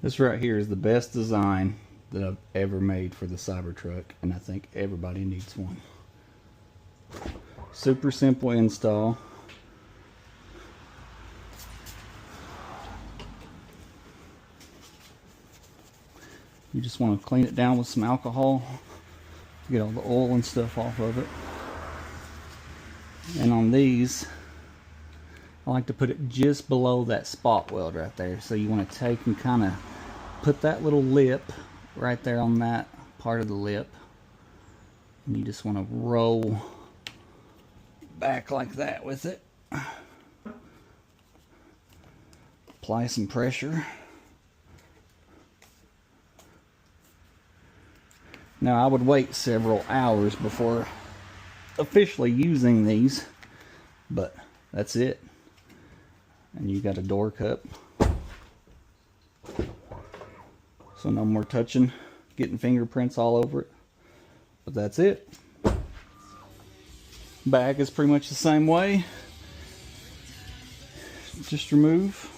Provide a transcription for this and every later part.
This right here is the best design that I've ever made for the Cybertruck, and I think everybody needs one. Super simple install. You just want to clean it down with some alcohol, get all the oil and stuff off of it. And on these, I like to put it just below that spot weld right there. So you want to take and kind of put that little lip right there on that part of the lip, and you just want to roll back like that with it. Apply some pressure. Now I would wait several hours before officially using these, but that's it. And you got a door cup, so no more touching, getting fingerprints all over it. But that's it. Bag is pretty much the same way. Just remove.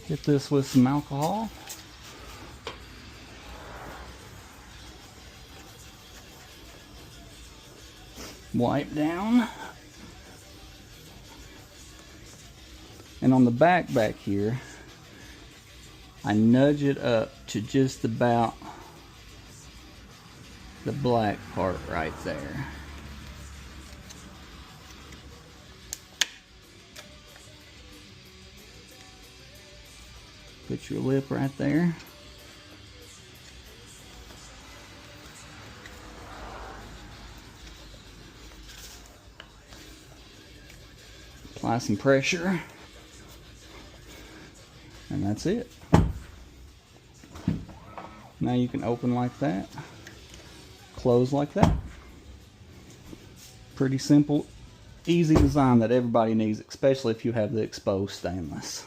Get this with some alcohol. Wipe down. And on the back here, I nudge it up to just about the black part right there. Put your lip right there. Apply some pressure. And that's it. Now you can open like that, close like that. Pretty simple, easy design that everybody needs, especially if you have the exposed stainless.